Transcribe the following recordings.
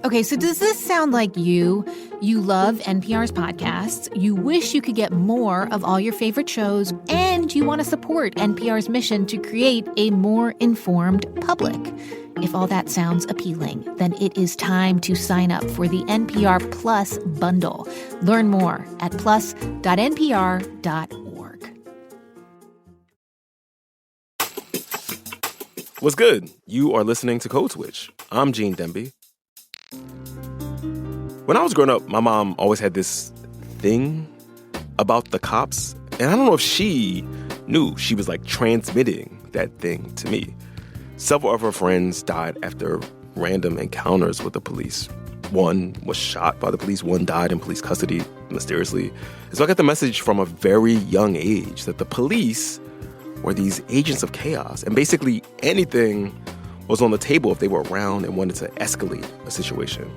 Okay, so does this sound like you? You love NPR's podcasts, you wish you could get more of all your favorite shows, and you want to support NPR's mission to create a more informed public. If all that sounds appealing, then it is time to sign up for the NPR Plus bundle. Learn more at plus.npr.org. What's good? You are listening to Code Switch. I'm Gene Demby. When I was growing up, my mom always had this thing about the cops. And I don't know if she knew she was like transmitting that thing to me. Several of her friends died after random encounters with the police. One was shot by the police. One died in police custody mysteriously. And so I got the message from a very young age that the police were these agents of chaos. And basically anything was on the table if they were around and wanted to escalate a situation.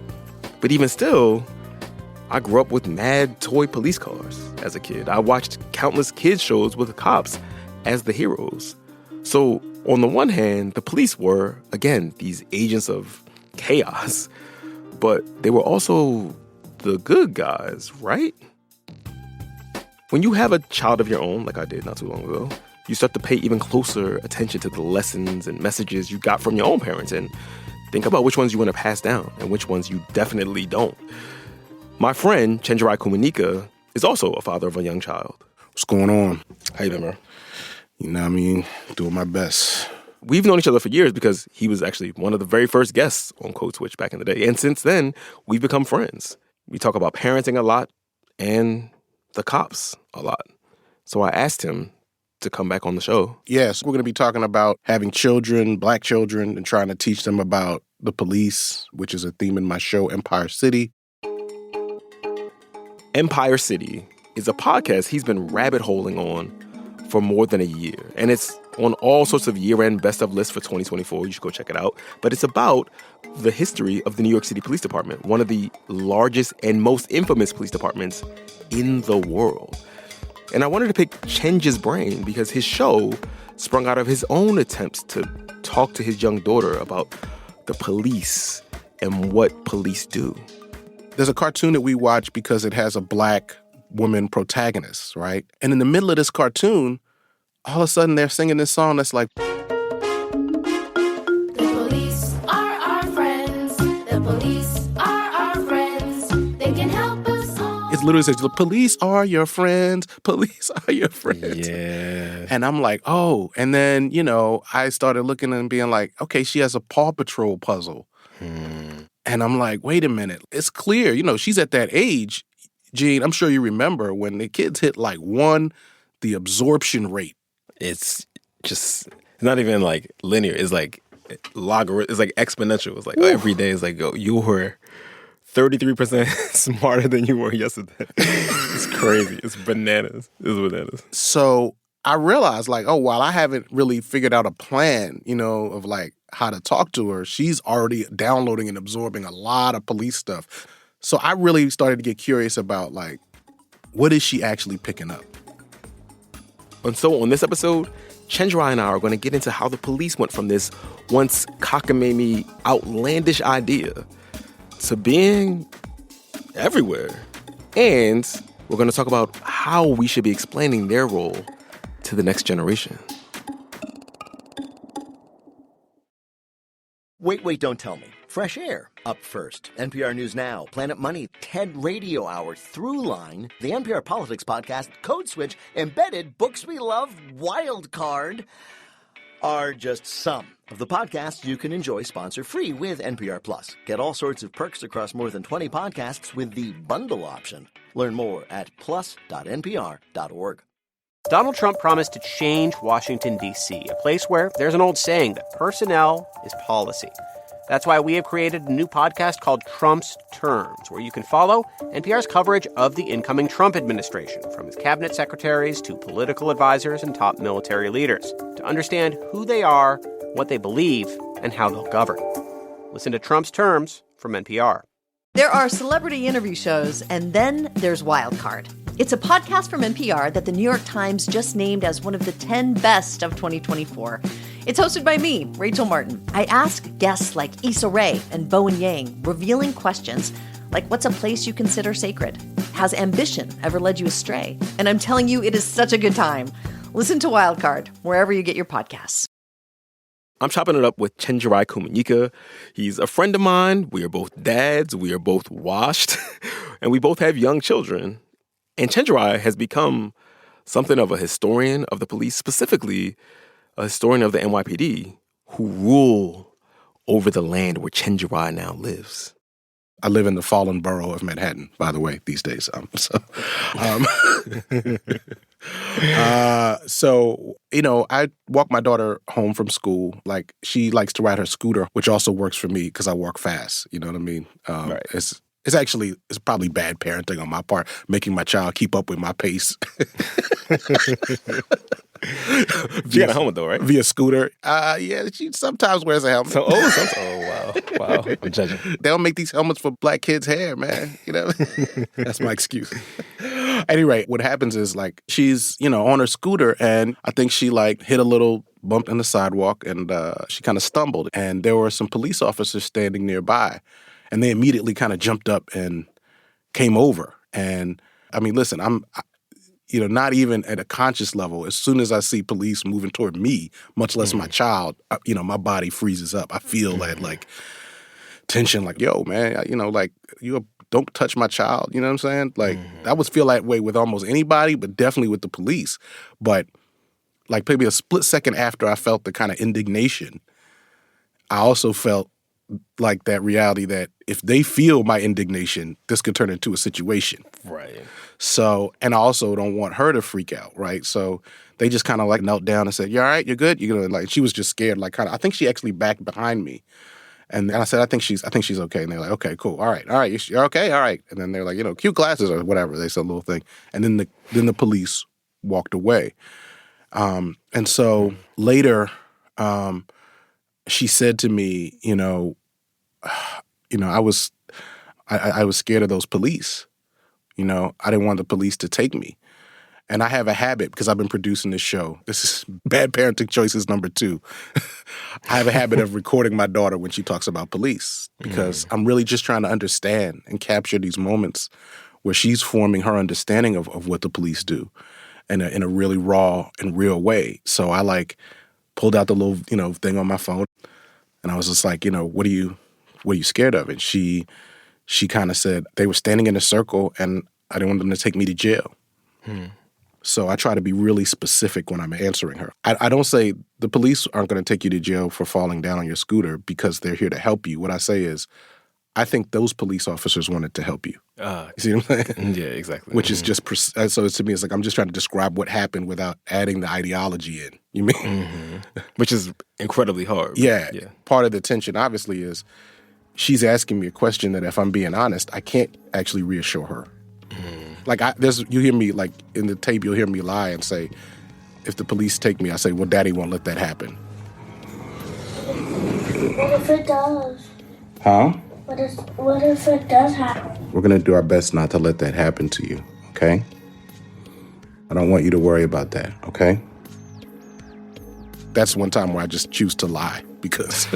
But even still, I grew up with mad toy police cars as a kid. I watched countless kids shows with the cops as the heroes. So on the one hand, the police were, again, these agents of chaos, but they were also the good guys, right? When you have a child of your own, like I did not too long ago, you start to pay even closer attention to the lessons and messages you got from your own parents and think about which ones you want to pass down and which ones you definitely don't. My friend, Chenjerai Kumanyika, is also a father of a young child. What's going on? How you been, bro? You know what I mean? Doing my best. We've known each other for years because he was actually one of the very first guests on Code Switch back in the day. And since then, we've become friends. We talk about parenting a lot and the cops a lot. So I asked him to come back on the show. Yes, we're going to be talking about having children, Black children, and trying to teach them about the police, which is a theme in my show, Empire City. Empire City is a podcast he's been rabbit-holing on for more than a year. And it's on all sorts of year-end best-of lists for 2024. You should go check it out. But it's about the history of the New York City Police Department, one of the largest and most infamous police departments in the world. And I wanted to pick Chenj's brain because his show sprung out of his own attempts to talk to his young daughter about the police and what police do. There's a cartoon that we watch because it has a Black woman protagonist, right? And in the middle of this cartoon, all of a sudden they're singing this song that's like, the police are our friends. The police are our friends. They can help us all. it literally says, the police are your friends. Police are your friends. Yeah. And I'm like, oh. And then, I started looking and being like, okay, she has a Paw Patrol puzzle. And I'm like, wait a minute. It's clear, she's at that age. Gene, I'm sure you remember when the kids hit like 1, the absorption rate. It's not even like linear. It's like logarithm. It's like exponential. It's like every day is like, you were 33% smarter than you were yesterday. It's crazy. It's bananas. It's bananas. So I realized like, while I haven't really figured out a plan, of like how to talk to her, she's already downloading and absorbing a lot of police stuff. So I really started to get curious about like, what is she actually picking up? And so on this episode, Chenjerai and I are going to get into how the police went from this once cockamamie, outlandish idea to being everywhere. And we're going to talk about how we should be explaining their role to the next generation. Wait, don't tell me. Fresh Air, up first. NPR News Now, Planet Money, TED Radio Hour, Throughline, the NPR Politics Podcast, Code Switch, Embedded, Books We Love, Wild Card are just some of the podcasts you can enjoy sponsor-free with NPR Plus. Get all sorts of perks across more than 20 podcasts with the bundle option. Learn more at plus.npr.org. Donald Trump promised to change Washington, D.C., a place where there's an old saying that personnel is policy. That's why we have created a new podcast called Trump's Terms, where you can follow NPR's coverage of the incoming Trump administration, from his cabinet secretaries to political advisors and top military leaders, to understand who they are, what they believe, and how they'll govern. Listen to Trump's Terms from NPR. There are celebrity interview shows, and then there's Wild Card. It's a podcast from NPR that the New York Times just named as one of the 10 best of 2024. It's hosted by me, Rachel Martin. I ask guests like Issa Rae and Bowen Yang revealing questions like, what's a place you consider sacred? Has ambition ever led you astray? And I'm telling you, it is such a good time. Listen to Wildcard wherever you get your podcasts. I'm chopping it up with Chenjerai Kumanyika. He's a friend of mine. We are both dads. We are both washed. And we both have young children. And Chenjerai has become something of a historian of the police, specifically a historian of the NYPD, who rule over the land where Chenjerai now lives. I live in the fallen borough of Manhattan, by the way, these days. So, I walk my daughter home from school. Like, she likes to ride her scooter, which also works for me because I walk fast. You know what I mean? Right. It's probably bad parenting on my part, making my child keep up with my pace. She got a helmet though, right? Via scooter. Yeah, she sometimes wears a helmet. Wow. I'm judging. They don't make these helmets for black kids' hair, man. That's my excuse. Anyway, what happens is, like, she's, on her scooter, and I think she, like, hit a little bump in the sidewalk, and she kind of stumbled. And there were some police officers standing nearby, and they immediately kind of jumped up and came over. And, I mean, listen, I'm not even at a conscious level. As soon as I see police moving toward me, much less my child, my body freezes up. I feel that, like, tension, like, yo, man, you don't touch my child. You know what I'm saying? Like, I would feel that way with almost anybody, but definitely with the police. But, like, maybe a split second after I felt the kind of indignation, I also felt like that reality that if they feel my indignation, this could turn into a situation. Right. So, and I also don't want her to freak out, right? So they just kind of like knelt down and said, "You all right? You're good?" Like, she was just scared, like, kind of, I think she actually backed behind me. And I said, I think she's okay. And they're like, "Okay, cool. All right. You're okay? All right." And then they're like, cute glasses or whatever. They said a little thing. And then the police walked away. And so later, she said to me, I was scared of those police. I didn't want the police to take me. And I have a habit, because I've been producing this show. This is bad parenting choices number 2. I have a habit of recording my daughter when she talks about police, because I'm really just trying to understand and capture these moments where she's forming her understanding of what the police do in a really raw and real way. So I pulled out the little, thing on my phone, and I was just like, what are you scared of? And she kind of said, they were standing in a circle and I didn't want them to take me to jail. So I try to be really specific when I'm answering her. I don't say the police aren't going to take you to jail for falling down on your scooter because they're here to help you. What I say is, I think those police officers wanted to help you. You see what I'm saying? Yeah, exactly. Which is just, so to me, it's like I'm just trying to describe what happened without adding the ideology in. You mean? Which is incredibly hard. Yeah. Part of the tension, obviously, is she's asking me a question that, if I'm being honest, I can't actually reassure her. Like, you hear me, like, in the tape, you'll hear me lie and say, if the police take me, I say, well, Daddy won't let that happen. What if it does? Huh? What if it does happen? We're going to do our best not to let that happen to you, okay? I don't want you to worry about that, okay? That's one time where I just choose to lie, because,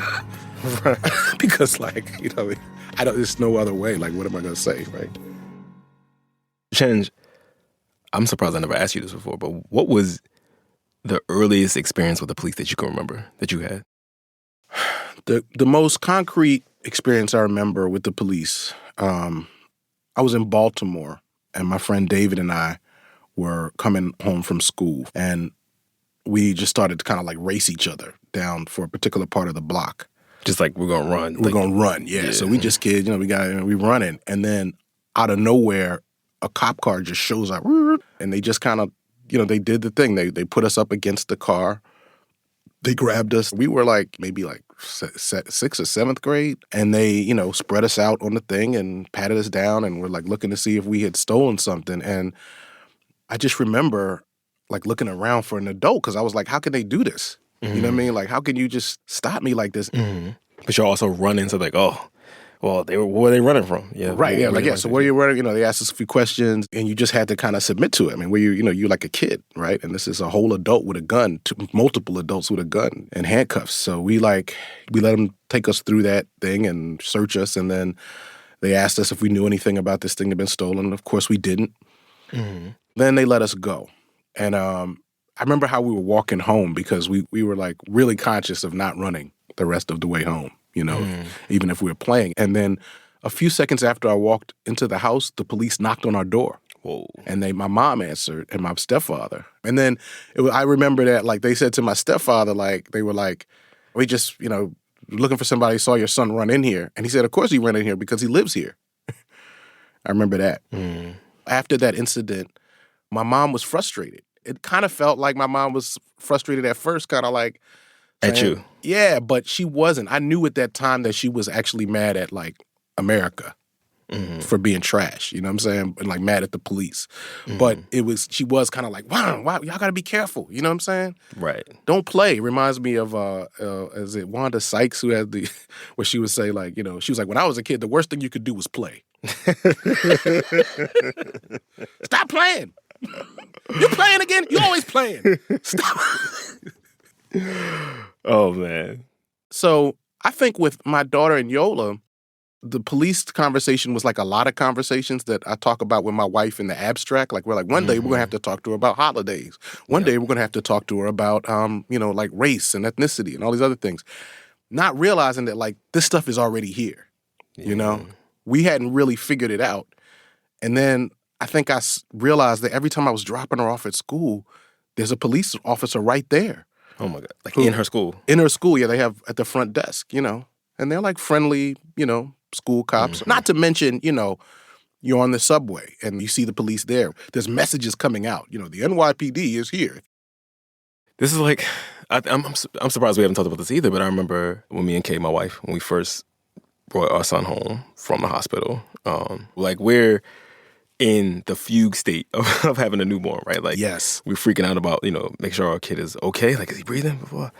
there's no other way. Like, what am I going to say, right? Chenj, I'm surprised I never asked you this before, but what was the earliest experience with the police that you can remember that you had? The most concrete experience I remember with the police, I was in Baltimore, and my friend David and I were coming home from school, and we just started to kind of like race each other down for a particular part of the block. Just like, we're going to run. We're going to run, yeah. So we just kids, we running, and then out of nowhere, a cop car just shows up, and they just kind of, they did the thing. They put us up against the car. They grabbed us. We were maybe 6th or 7th grade, and they, spread us out on the thing and patted us down, and were looking to see if we had stolen something. And I just remember looking around for an adult, because I was like, how can they do this? You know what I mean? How can you just stop me like this? But you're also running, so Well, where were they running from? Yeah. Right, yeah, Where they so running where to? you running, they asked us a few questions and you just had to kind of submit to it. I mean, where you're like a kid, right? And this is a whole adult with a gun, multiple adults with a gun and handcuffs. So we let them take us through that thing and search us. And then they asked us if we knew anything about this thing that had been stolen. Of course we didn't. Mhm. Then they let us go. And I remember how we were walking home because we were like really conscious of not running the rest of the way home, even if we were playing. And then a few seconds after I walked into the house, the police knocked on our door. Whoa. And my mom answered and my stepfather. And then I remember that, like, they said to my stepfather, like, they were like, we just, looking for somebody, saw your son run in here. And he said, of course he ran in here because he lives here. I remember that. Mm. After that incident, my mom was frustrated. It kind of felt like my mom was frustrated at first, kind of like At saying, you? Yeah, but she wasn't. I knew at that time that she was actually mad at, like, America for being trash, you know what I'm saying? And like mad at the police. But she was kind of like, wow, y'all gotta be careful, you know what I'm saying? Right. Don't play. Reminds me of, is it Wanda Sykes who had where she would say, like, she was like, when I was a kid, the worst thing you could do was play. Stop playing. You playing again? You always playing. Stop. Oh, man. So I think with my daughter and Yola, the police conversation was like a lot of conversations that I talk about with my wife in the abstract. Like, we're like, one day we're going to have to talk to her about holidays. One day we're going to have to talk to her about, like race and ethnicity and all these other things. Not realizing that, like, this stuff is already here, We hadn't really figured it out. And then I think I realized that every time I was dropping her off at school, there's a police officer right there. Oh, my God. Like in her school? In her school, yeah, they have at the front desk, And they're like friendly, school cops. Not to mention, you're on the subway and you see the police there. There's messages coming out. The NYPD is here. This is like, I'm surprised we haven't talked about this either, but I remember when me and Kay, my wife, when we first brought our son home from the hospital, like we're in the fugue state of having a newborn, right? Like, yes, we're freaking out about, make sure our kid is okay. Like, is he breathing before?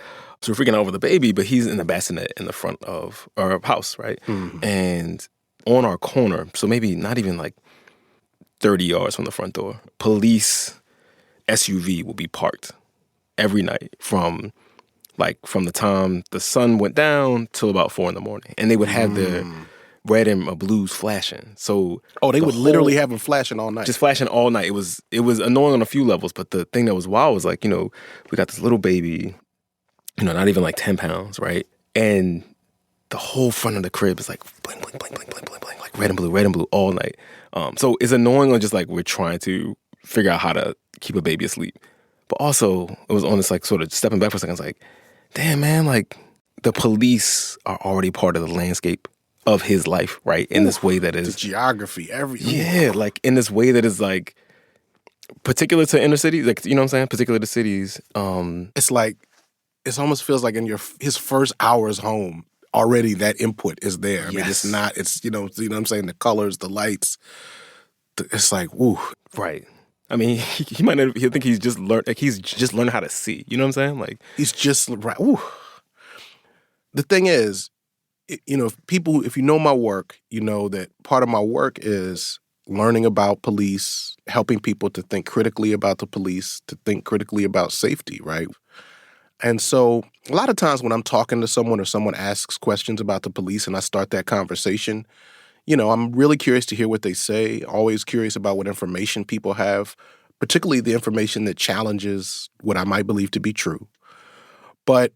So we're freaking out over the baby, but he's in the bassinet in the front of our house, right? Mm-hmm. And on our corner, so maybe not even like 30 yards from the front door, police SUV will be parked every night from the time the sun went down till about 4 a.m. And they would have their red and blues flashing. So they would literally have them flashing all night. Just flashing all night. It was annoying on a few levels, but the thing that was wild was like, we got this little baby, not even like 10 pounds, right? And the whole front of the crib is like blink, blink, blink, blink, blink, blink, blink, like red and blue all night. So it's annoying on just like we're trying to figure out how to keep a baby asleep. But also it was on this like sort of stepping back for a second. It's like, damn, man, like the police are already part of the landscape of his life, right? In this way that is... The geography, everything. Yeah, like in this way that is like particular to inner cities, like, you know what I'm saying? Particular to cities. It's like, it almost feels like in his first hours home, already that input is there. I mean, it's not, it's, you know what I'm saying? The colors, the lights. It's like, woo. Right. I mean, he might not, he'll think he's just learned how to see. You know what I'm saying? Like, he's just, right. Woo. The thing is, if you know my work, you know that part of my work is learning about police, helping people to think critically about the police, to think critically about safety, right? And so a lot of times when I'm talking to someone or someone asks questions about the police and I start that conversation, I'm really curious to hear what they say, always curious about what information people have, particularly the information that challenges what I might believe to be true. But,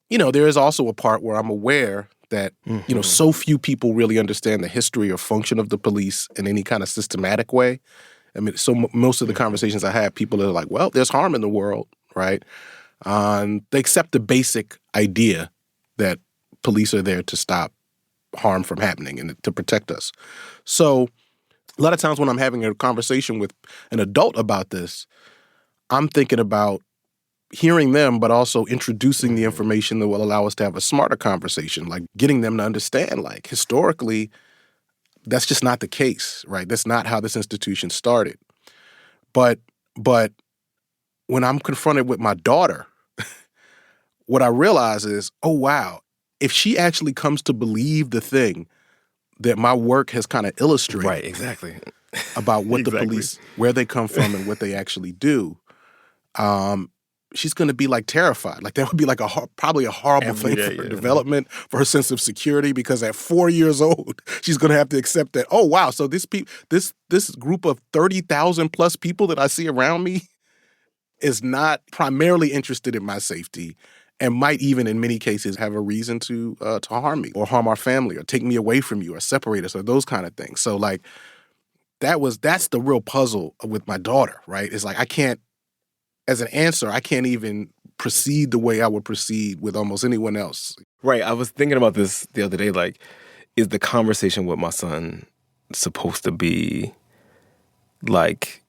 there is also a part where I'm aware that, so few people really understand the history or function of the police in any kind of systematic way. I mean, so most of the conversations I have, people are like, well, there's harm in the world, right? They accept the basic idea that police are there to stop harm from happening and to protect us. So a lot of times when I'm having a conversation with an adult about this, I'm thinking about hearing them, but also introducing the information that will allow us to have a smarter conversation, like getting them to understand, like, historically, that's just not the case, right? That's not how this institution started. But when I'm confronted with my daughter, what I realize is, oh, wow, if she actually comes to believe the thing that my work has kind of illustrated. Right, exactly. About what the Exactly. police, where they come from and what they actually do. She's going to be like terrified. Like that would be like probably a horrible Every thing day, for her yeah. development, for her sense of security, because at 4 years old, she's going to have to accept that, oh, wow, so this group of 30,000 plus people that I see around me is not primarily interested in my safety and might even in many cases have a reason to harm me or harm our family or take me away from you or separate us or those kind of things. So like that's the real puzzle with my daughter, right? It's like as an answer, I can't even proceed the way I would proceed with almost anyone else. Right. I was thinking about this the other day. Like, is the conversation with my son supposed to be like,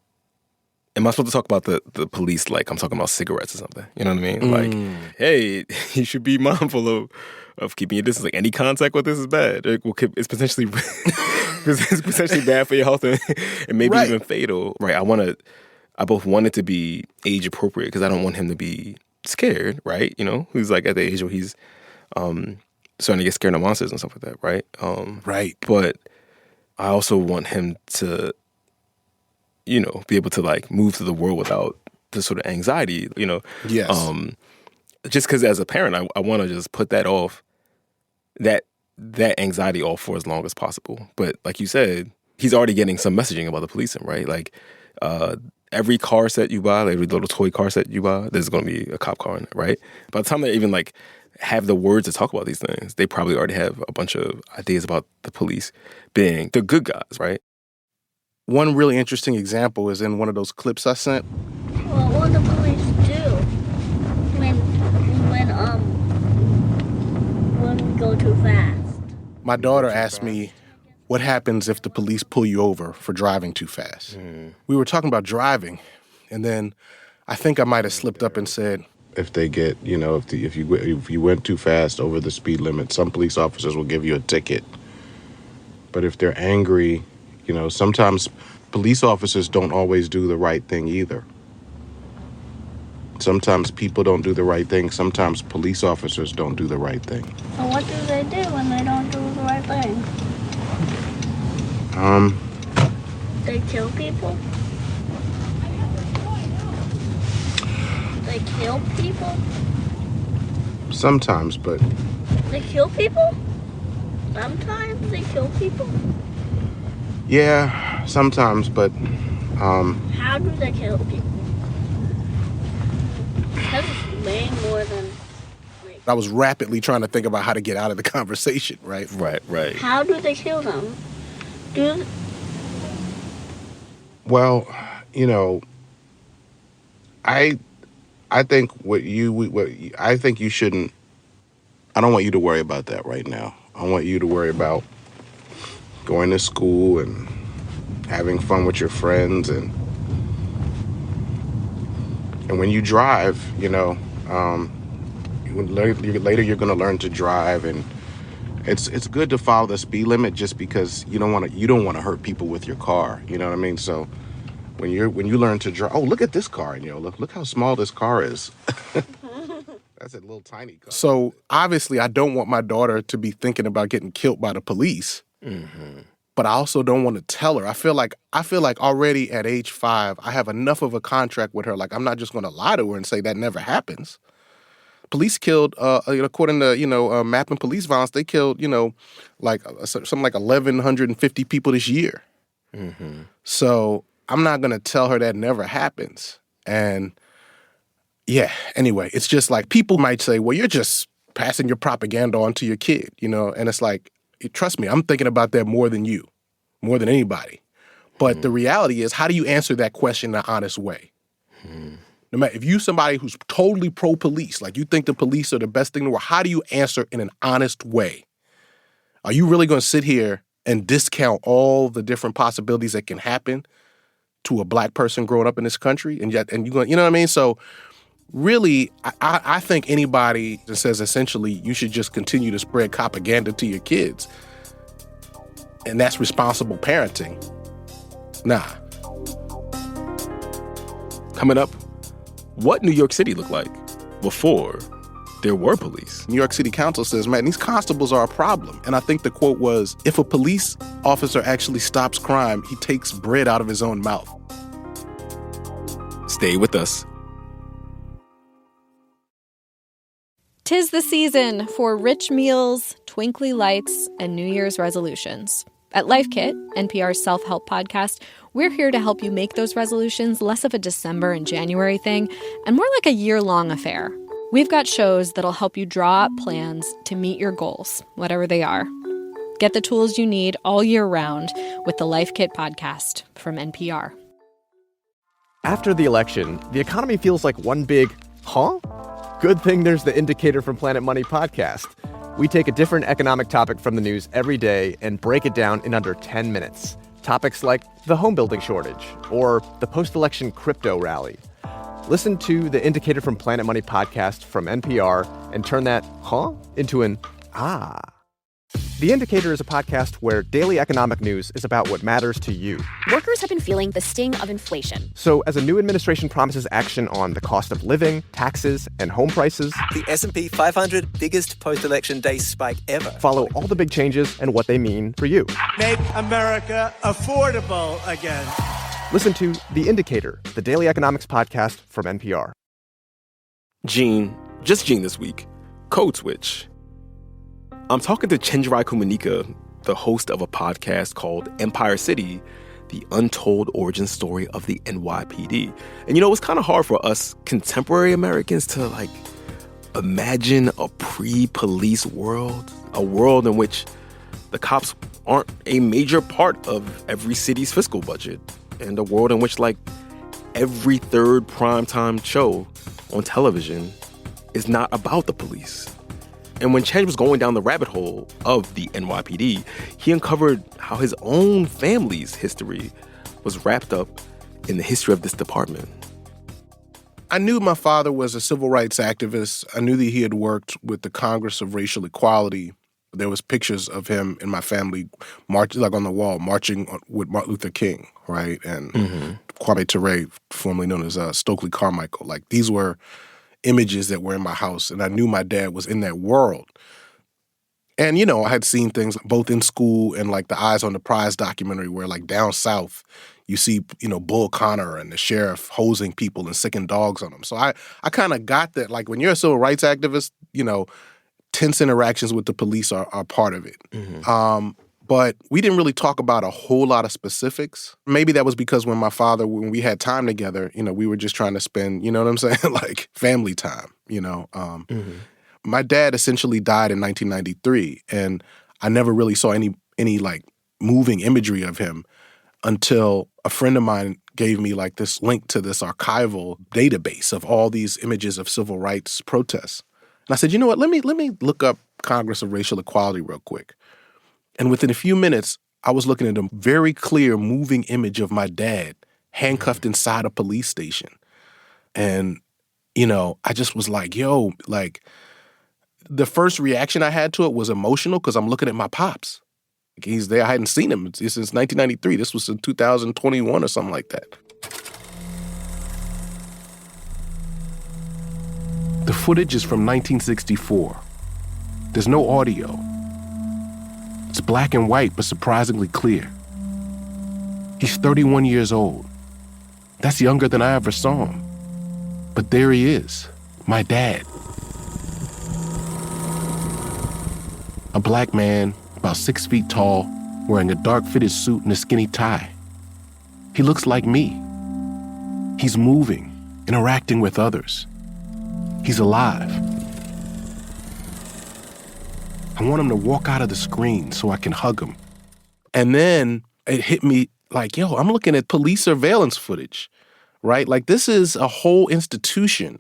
am I supposed to talk about the police like I'm talking about cigarettes or something? You know what I mean? Like, hey, you should be mindful of keeping your distance. Like, any contact with this is bad. It's potentially it's potentially bad for your health and maybe even fatal. Right. I both want it to be age appropriate because I don't want him to be scared, right? You know, he's like at the age where he's starting to get scared of monsters and stuff like that, right? Right. But I also want him to, you know, be able to like move through the world without this sort of anxiety, you know? Yes. Just because as a parent, I want to just put that off, that anxiety off for as long as possible. But like you said, he's already getting some messaging about the policing, right? Like, every car set you buy, like every little toy car set you buy, there's going to be a cop car in it, right? By the time they even like have the words to talk about these things, they probably already have a bunch of ideas about the police being the good guys, right? One really interesting example is in one of those clips I sent. Well, what do the police do when we go too fast? My daughter asked me, what happens if the police pull you over for driving too fast? We were talking about driving, and then I think I might have slipped up and said, if they get, you know, if you went too fast over the speed limit, some police officers will give you a ticket. But if they're angry, you know, sometimes police officers don't always do the right thing either. Sometimes people don't do the right thing. Sometimes police officers don't do the right thing. So what do they do when they don't do the right thing? They kill people? They kill people? Sometimes, but They kill people? Sometimes they kill people? yeah, sometimes, but How do they kill people? That's way more than... I was rapidly trying to think about how to get out of the conversation, right? Right. How do they kill them? well, you know, I think I think you shouldn't. I don't want you to worry about that right now. I want you to worry about going to school and having fun with your friends, and when you drive, you know, later you're going to learn to drive, and it's good to follow the speed limit just because you don't want to hurt people with your car. You know what I mean? So when you learn to drive, oh, look at this car, and you know, look how small this car is. That's a little tiny car. So obviously I don't want my daughter to be thinking about getting killed by the police. But I also don't want to tell her. I feel like already at age 5, I have enough of a contract with her. Like, I'm not just going to lie to her and say that never happens. Police killed, according to, Mapping Police Violence, they killed, like something like 1,150 people this year. So I'm not going to tell her that never happens. And yeah, anyway, it's just like people might say, well, you're just passing your propaganda on to your kid, and it's like, trust me, I'm thinking about that more than you, more than anybody. But the reality is, how do you answer that question in an honest way? No matter if you're somebody who's totally pro-police, like you think the police are the best thing in the world, how do you answer in an honest way? Are you really going to sit here and discount all the different possibilities that can happen to a black person growing up in this country? And you're going, you know what I mean? So really, I think anybody that says essentially you should just continue to spread propaganda to your kids, and that's responsible parenting, nah. Coming up, what New York City looked like before there were police. New York City Council says, man, these constables are a problem. And I think the quote was, if a police officer actually stops crime, he takes bread out of his own mouth. Stay with us. 'Tis the season for rich meals, twinkly lights, and New Year's resolutions. At Life Kit, NPR's self-help podcast, we're here to help you make those resolutions less of a December and January thing and more like a year-long affair. We've got shows that'll help you draw up plans to meet your goals, whatever they are. Get the tools you need all year round with the Life Kit podcast from NPR. After the election, the economy feels like one big, huh? Good thing there's The Indicator from Planet Money podcast. We take a different economic topic from the news every day and break it down in under 10 minutes. Topics like the home building shortage or the post-election crypto rally. Listen to The Indicator from Planet Money podcast from NPR and turn that huh into an ah. The Indicator is a podcast where daily economic news is about what matters to you. Workers have been feeling the sting of inflation. So as a new administration promises action on the cost of living, taxes, and home prices, the S&P 500 biggest post-election day spike ever. Follow all the big changes and what they mean for you. Make America affordable again. Listen to The Indicator, the daily economics podcast from NPR. Gene this week. Code Switch. I'm talking to Chenjerai Kumanyika, the host of a podcast called Empire City, the untold origin story of the NYPD. And it was kind of hard for us contemporary Americans to imagine a pre-police world, a world in which the cops aren't a major part of every city's fiscal budget, and a world in which every third primetime show on television is not about the police. And when Chenj was going down the rabbit hole of the NYPD, he uncovered how his own family's history was wrapped up in the history of this department. I knew my father was a civil rights activist. I knew that he had worked with the Congress of Racial Equality. There was pictures of him in my family marching, on the wall, marching with Martin Luther King, right? And Kwame Ture, formerly known as Stokely Carmichael. These were images that were in my house, and I knew my dad was in that world. And, I had seen things both in school and the Eyes on the Prize documentary where down south, you see, Bull Connor and the sheriff hosing people and sicking dogs on them. So I kind of got that, when you're a civil rights activist, tense interactions with the police are part of it. But we didn't really talk about a whole lot of specifics. Maybe that was because when we had time together, we were just trying to spend, you know what I'm saying, family time, My dad essentially died in 1993, and I never really saw any moving imagery of him until a friend of mine gave me this link to this archival database of all these images of civil rights protests. And I said, you know what, let me look up Congress of Racial Equality real quick. And within a few minutes, I was looking at a very clear moving image of my dad handcuffed inside a police station. And, I just was the first reaction I had to it was emotional because I'm looking at my pops. He's there. I hadn't seen him since 1993. This was in 2021 or something like that. The footage is from 1964. There's no audio. It's black and white, but surprisingly clear. He's 31 years old. That's younger than I ever saw him. But there he is, my dad. A black man, about 6 feet tall, wearing a dark fitted suit and a skinny tie. He looks like me. He's moving, interacting with others. He's alive. I want him to walk out of the screen so I can hug him. And then it hit me I'm looking at police surveillance footage, right? This is a whole institution,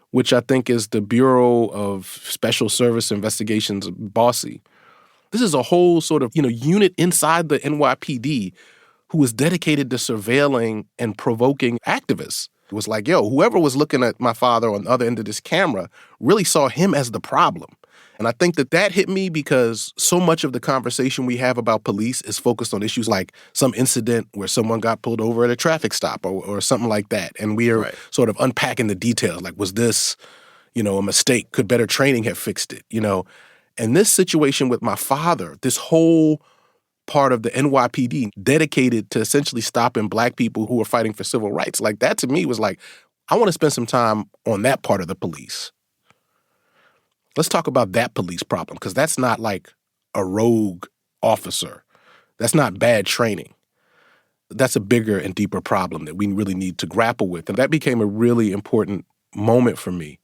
which I think is the Bureau of Special Service Investigations, BOSSI. This is a whole sort of, unit inside the NYPD who is dedicated to surveilling and provoking activists. It was whoever was looking at my father on the other end of this camera really saw him as the problem. And I think that hit me because so much of the conversation we have about police is focused on issues like some incident where someone got pulled over at a traffic stop or something like that. And we are sort of unpacking the details. Was this, a mistake? Could better training have fixed it? And this situation with my father, this whole part of the NYPD dedicated to essentially stopping Black people who were fighting for civil rights, like that to me was like, I want to spend some time on that part of the police. Let's talk about that police problem, because that's not like a rogue officer. That's not bad training. That's a bigger and deeper problem that we really need to grapple with. And that became a really important moment for me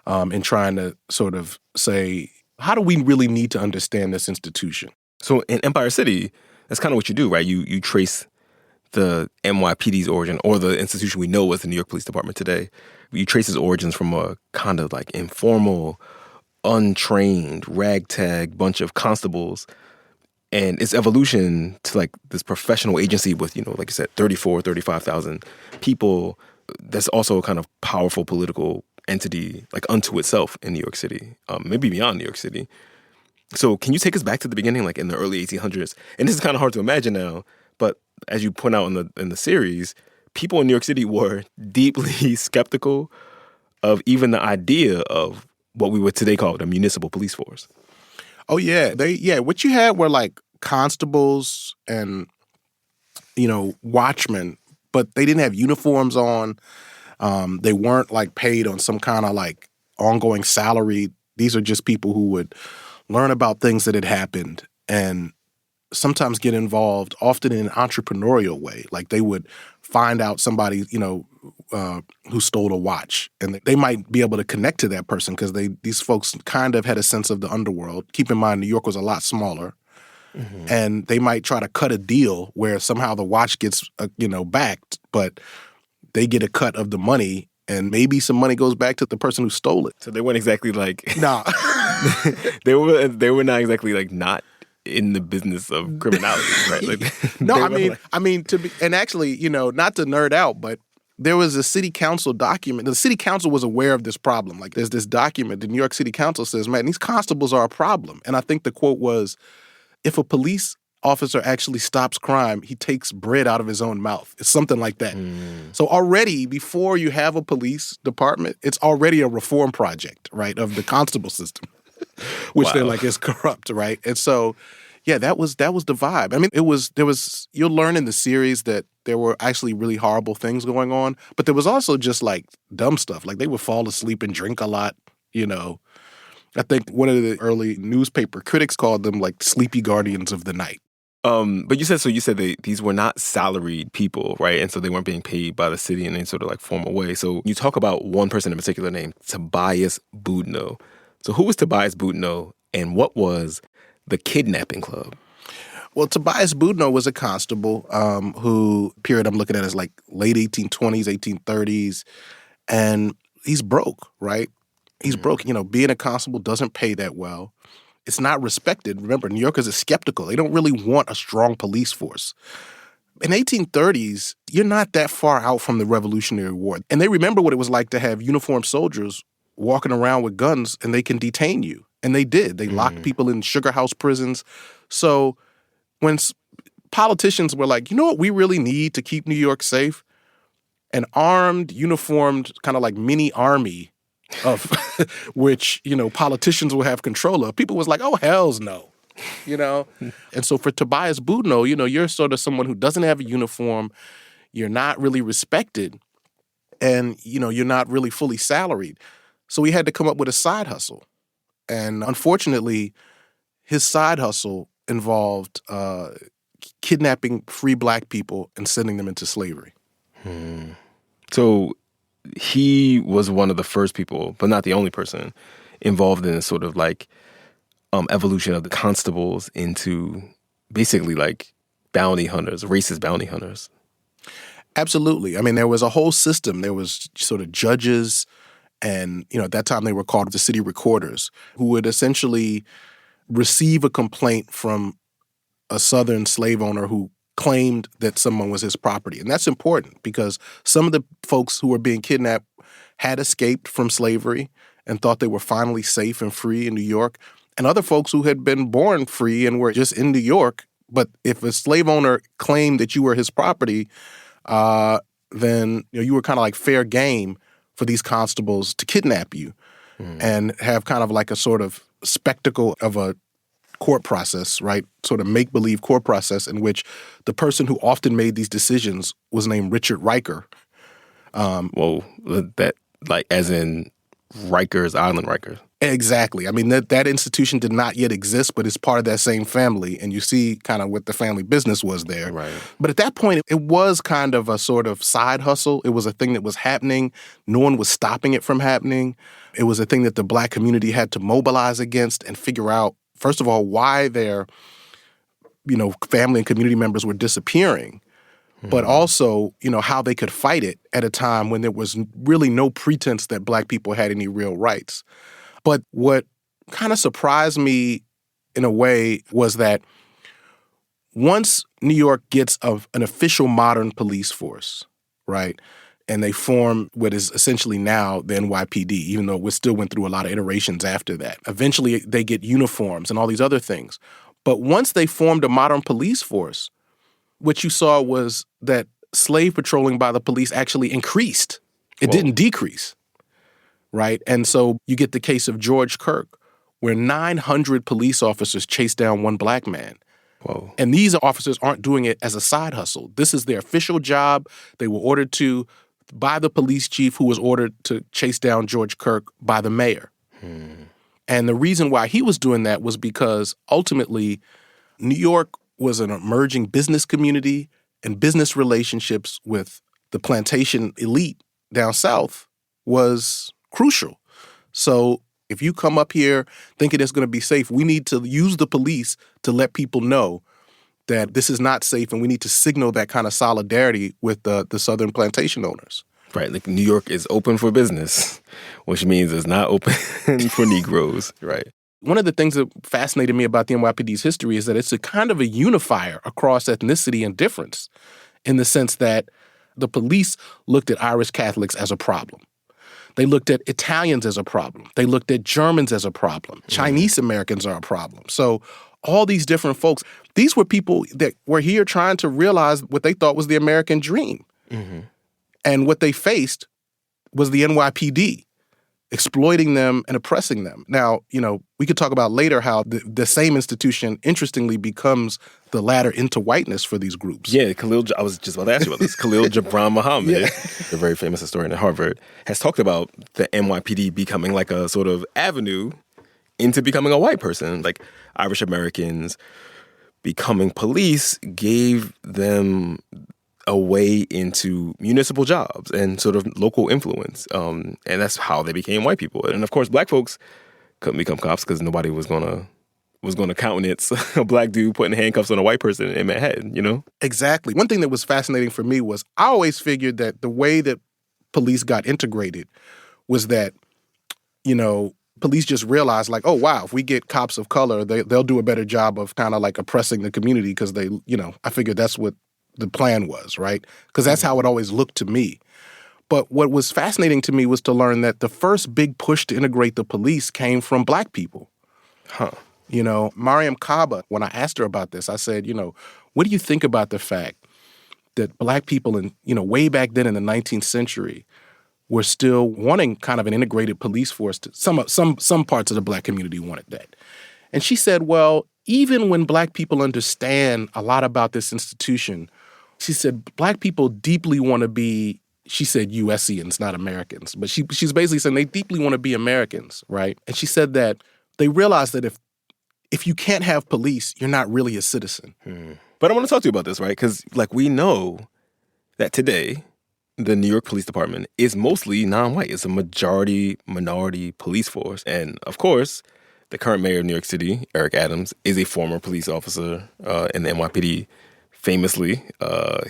in trying to sort of say, how do we really need to understand this institution? So in Empire City, that's kind of what you do, right? You trace the NYPD's origin, or the institution we know as the New York Police Department today. You trace its origins from a kind of like informal, untrained, ragtag bunch of constables, and its evolution to like this professional agency with, like you said, 35,000 people. That's also a kind of powerful political entity like unto itself in New York City, maybe beyond New York City. So can you take us back to the beginning, like in the early 1800s? And this is kind of hard to imagine now, but as you point out in the series, people in New York City were deeply skeptical of even the idea of what we would today call the municipal police force. Oh, yeah. What you had were like constables and, watchmen, but they didn't have uniforms on. They weren't like paid on some kind of like ongoing salary. These are just people who would learn about things that had happened and sometimes get involved, often in an entrepreneurial way. Like they would find out somebody, who stole a watch, and they might be able to connect to that person because these folks kind of had a sense of the underworld. Keep in mind, New York was a lot smaller, and they might try to cut a deal where somehow the watch gets, backed, but they get a cut of the money, and maybe some money goes back to the person who stole it. So they weren't exactly like nah. they were not exactly like not in the business of criminality, right? Like, no, I mean to be, and actually, not to nerd out, but there was a city council document. The city council was aware of this problem. Like there's this document, the New York City Council says, man, these constables are a problem. And I think the quote was, if a police officer actually stops crime, he takes bread out of his own mouth. It's something like that. So already, before you have a police department, it's already a reform project, right, of the constable system, which they're like is corrupt, right? And so, yeah, that was the vibe. I mean, there was you'll learn in the series that there were actually really horrible things going on, but there was also just like dumb stuff. Like they would fall asleep and drink a lot, I think one of the early newspaper critics called them like sleepy guardians of the night. But you said these were not salaried people, right? And so they weren't being paid by the city in any sort of like formal way. So you talk about one person in particular named Tobias Boudinot. So who was Tobias Boudinot, and what was the kidnapping club? Well, Tobias Boudinot was a constable who, period I'm looking at is like late 1820s, 1830s, and he's broke, right? He's broke. Being a constable doesn't pay that well. It's not respected. Remember, New Yorkers are skeptical. They don't really want a strong police force. In 1830s, you're not that far out from the Revolutionary War. And they remember what it was like to have uniformed soldiers walking around with guns and they can detain you. And they did. They locked people in sugar house prisons. So when politicians were like, you know what we really need to keep New York safe? An armed, uniformed, kind of like mini army of which, politicians will have control of. People was like, oh, hells no, And so for Tobias Boudinot, you're sort of someone who doesn't have a uniform. You're not really respected. And, you're not really fully salaried. So he had to come up with a side hustle. And unfortunately, his side hustle involved kidnapping free Black people and sending them into slavery. So he was one of the first people, but not the only person, involved in this sort of like evolution of the constables into basically like bounty hunters, racist bounty hunters. Absolutely. I mean, there was a whole system. There was sort of judges and, at that time they were called the city recorders, who would essentially receive a complaint from a Southern slave owner who claimed that someone was his property. And that's important because some of the folks who were being kidnapped had escaped from slavery and thought they were finally safe and free in New York. And other folks who had been born free and were just in New York, but if a slave owner claimed that you were his property, then you were kind of like fair game for these constables to kidnap you. and have kind of like a sort of spectacle of a court process, right? Sort of make-believe court process in which the person who often made these decisions was named Richard Riker. That like as in Rikers Island Rikers. Exactly. I mean, that institution did not yet exist, but it's part of that same family. And you see kind of what the family business was there. Right. But at that point, it was kind of a sort of side hustle. It was a thing that was happening. No one was stopping it from happening. It was a thing that the Black community had to mobilize against and figure out, first of all, why their, family and community members were disappearing, but also, how they could fight it at a time when there was really no pretense that Black people had any real rights. But what kind of surprised me in a way was that once New York gets an official modern police force, right, and they form what is essentially now the NYPD, even though we still went through a lot of iterations after that. Eventually, they get uniforms and all these other things. But once they formed a modern police force, what you saw was that slave patrolling by the police actually increased. It didn't decrease. Right? And so you get the case of George Kirk, where 900 police officers chased down one Black man. Whoa. And these officers aren't doing it as a side hustle. This is their official job. They were ordered to by the police chief, who was ordered to chase down George Kirk by the mayor. And the reason why he was doing that was because ultimately New York was an emerging business community, and business relationships with the plantation elite down south was crucial. So if you come up here thinking it's going to be safe, we need to use the police to let people know that this is not safe, and we need to signal that kind of solidarity with the southern plantation owners. Right, like New York is open for business, which means it's not open for Negroes, right? One of the things that fascinated me about the NYPD's history is that it's a kind of a unifier across ethnicity and difference, in the sense that the police looked at Irish Catholics as a problem. They looked at Italians as a problem. They looked at Germans as a problem. Chinese Americans are a problem. So all these different folks, these were people that were here trying to realize what they thought was the American dream. And what they faced was the NYPD exploiting them and oppressing them. Now, we could talk about later how the same institution, interestingly, becomes the ladder into whiteness for these groups. Yeah, I was just about to ask you about this. Khalil Gibran Muhammad, the very famous historian at Harvard, has talked about the NYPD becoming like a sort of avenue into becoming a white person. Like Irish Americans becoming police gave them a way into municipal jobs and sort of local influence. And that's how they became white people. And of course, Black folks couldn't become cops because nobody was gonna countenance a Black dude putting handcuffs on a white person in Manhattan, Exactly. One thing that was fascinating for me was I always figured that the way that police got integrated was that, police just realized like, oh, wow, if we get cops of color, they'll do a better job of kind of like oppressing the community because they, I figured that's what the plan was, right? Because that's how it always looked to me. But what was fascinating to me was to learn that the first big push to integrate the police came from Black people. Mariam Kaba, when I asked her about this, I said, what do you think about the fact that Black people way back then in the 19th century were still wanting kind of an integrated police force? Some parts of the Black community wanted that. And she said, well, even when Black people understand a lot about this institution, she said Black people deeply want to be, she said USians, not Americans. But she's basically saying they deeply want to be Americans, right? And she said that they realize that if you can't have police, you're not really a citizen. But I want to talk to you about this, right? Because we know that today the New York Police Department is mostly non-white. It's a majority-minority police force. And of course, the current mayor of New York City, Eric Adams, is a former police officer in the NYPD. Famously,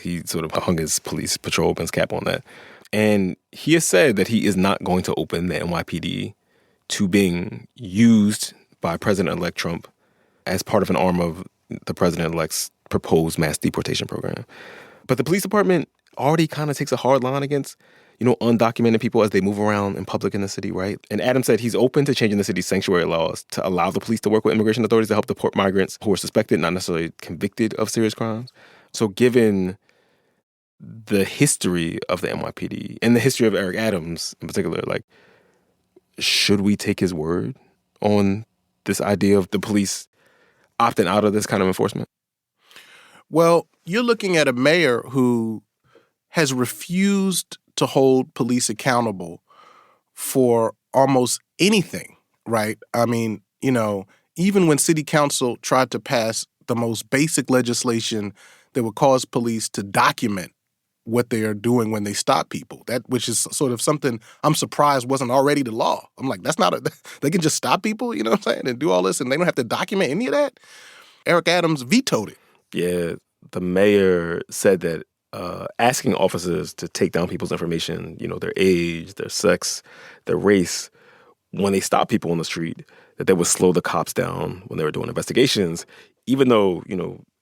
he sort of hung his police patrolman's cap on that. And he has said that he is not going to open the NYPD to being used by President-elect Trump as part of an arm of the president-elect's proposed mass deportation program. But the police department already kind of takes a hard line against, undocumented people as they move around in public in the city, right? And Adams said he's open to changing the city's sanctuary laws to allow the police to work with immigration authorities to help deport migrants who are suspected, not necessarily convicted of serious crimes. So given the history of the NYPD and the history of Eric Adams in particular, should we take his word on this idea of the police opting out of this kind of enforcement? Well, you're looking at a mayor who has refused to hold police accountable for almost anything, right? I mean, even when city council tried to pass the most basic legislation that would cause police to document what they are doing when they stop people, which is sort of something I'm surprised wasn't already the law. I'm like, they can just stop people, you know what I'm saying, and do all this, and they don't have to document any of that? Eric Adams vetoed it. Yeah, the mayor said that asking officers to take down people's information, their age, their sex, their race, when they stop people on the street, that they would slow the cops down when they were doing investigations, even though,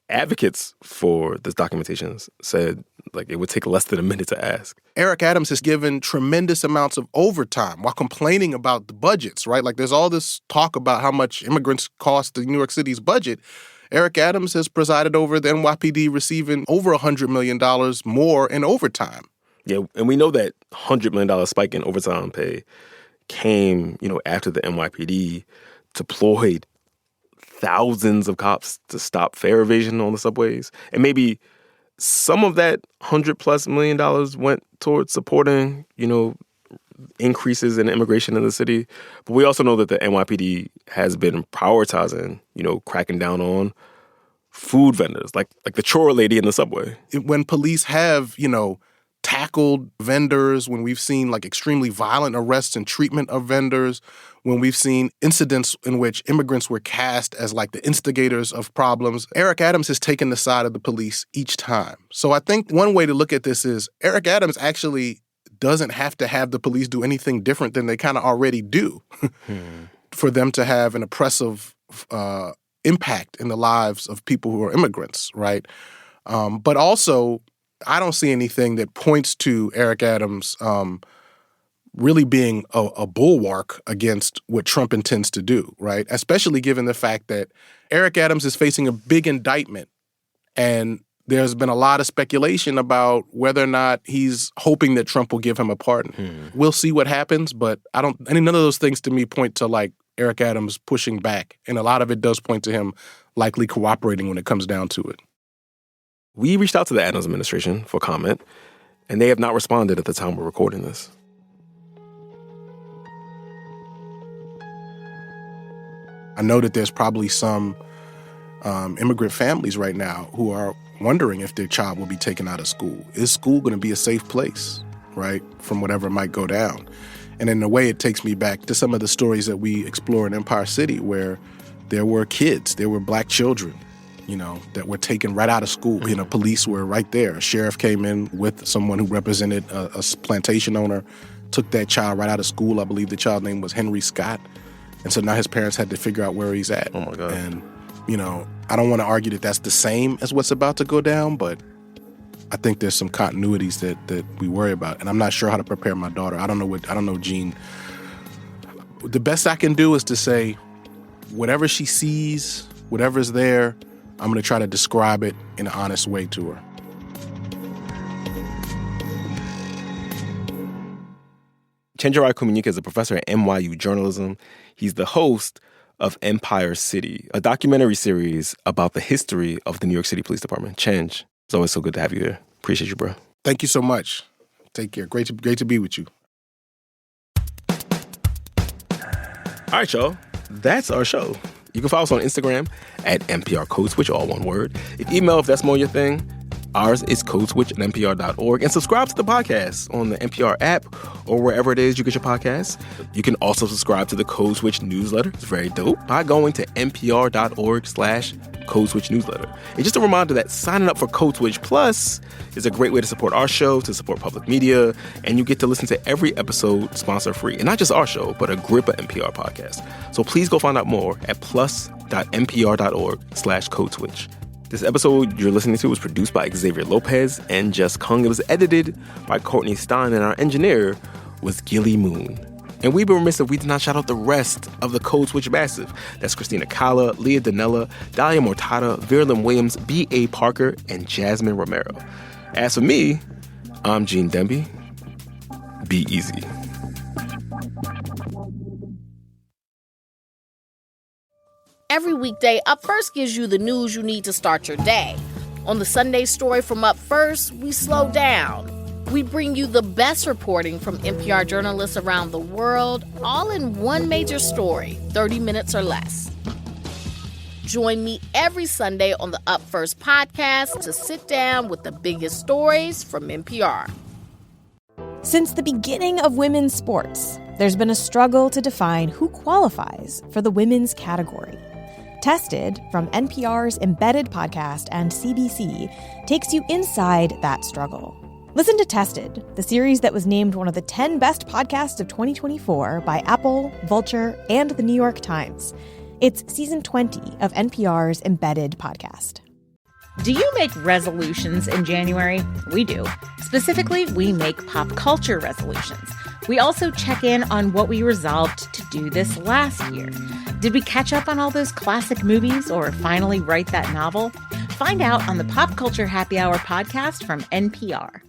advocates for this documentation said it would take less than a minute to ask. Eric Adams has given tremendous amounts of overtime while complaining about the budgets, right? There's all this talk about how much immigrants cost the New York City's budget. Eric Adams has presided over the NYPD receiving over $100 million more in overtime. Yeah, and we know that $100 million spike in overtime pay came, after the NYPD deployed thousands of cops to stop fare evasion on the subways. And maybe some of that $100+ million went towards supporting, increases in immigration in the city. But we also know that the NYPD has been prioritizing, cracking down on food vendors, like the chore lady in the subway. When police have, tackled vendors, when we've seen extremely violent arrests and treatment of vendors, when we've seen incidents in which immigrants were cast as the instigators of problems, Eric Adams has taken the side of the police each time. So I think one way to look at this is Eric Adams actually doesn't have to have the police do anything different than they kind of already do for them to have an oppressive impact in the lives of people who are immigrants, right? But also, I don't see anything that points to Eric Adams really being a bulwark against what Trump intends to do, right? Especially given the fact that Eric Adams is facing a big indictment, and there's been a lot of speculation about whether or not he's hoping that Trump will give him a pardon. We'll see what happens, but none of those things to me point to Eric Adams pushing back, and a lot of it does point to him likely cooperating when it comes down to it. We reached out to the Adams administration for comment, and they have not responded at the time we're recording this. I know that there's probably some immigrant families right now who are wondering if their child will be taken out of school. Is school going to be a safe place, right, from whatever might go down? And in a way, it takes me back to some of the stories that we explore in Empire City, where there were kids, there were black children, that were taken right out of school. Police were right there. A sheriff came in with someone who represented a plantation owner, took that child right out of school. I believe the child's name was Henry Scott. And so now his parents had to figure out where he's at. Oh, my God. And, I don't want to argue that that's the same as what's about to go down, but I think there's some continuities that we worry about. And I'm not sure how to prepare my daughter. I don't know, Gene. The best I can do is to say, whatever she sees, whatever's there, I'm going to try to describe it in an honest way to her. Chenjerai Kumanyika is a professor at NYU journalism. He's the host of Empire City, a documentary series about the history of the New York City Police Department. Chenj, it's always so good to have you here. Appreciate you, bro. Thank you so much. Take care. Great to be with you. All right, y'all. That's our show. You can follow us on Instagram at NPR Code Switch, all one word. Email if that's more your thing. Ours is codeswitch@npr.org. And subscribe to the podcast on the NPR app or wherever it is you get your podcasts. You can also subscribe to the Code Switch newsletter. It's very dope by going to npr.org/Code Switch newsletter. And just a reminder that signing up for Code Switch Plus is a great way to support our show, to support public media, and you get to listen to every episode sponsor-free. And not just our show, but a grip of NPR podcasts. So please go find out more at plus.npr.org/Code Switch. This episode you're listening to was produced by Xavier Lopez and Jess Kung. It was edited by Courtney Stein, and our engineer was Gilly Moon. And we'd be remiss if we did not shout out the rest of the Code Switch massive. That's Christina Kala, Leah Danella, Dahlia Mortada, Verlin Williams, B.A. Parker, and Jasmine Romero. As for me, I'm Gene Demby. Be easy. Every weekday, Up First gives you the news you need to start your day. On the Sunday Story from Up First, we slow down. We bring you the best reporting from NPR journalists around the world, all in one major story, 30 minutes or less. Join me every Sunday on the Up First podcast to sit down with the biggest stories from NPR. Since the beginning of women's sports, there's been a struggle to define who qualifies for the women's category. Tested, from NPR's Embedded podcast and CBC, takes you inside that struggle. Listen to Tested, the series that was named one of the 10 best podcasts of 2024 by Apple, Vulture, and The New York Times. It's season 20 of NPR's Embedded podcast. Do you make resolutions in January? We do. Specifically, we make pop culture resolutions. We also check in on what we resolved to do this last year. Did we catch up on all those classic movies or finally write that novel? Find out on the Pop Culture Happy Hour podcast from NPR.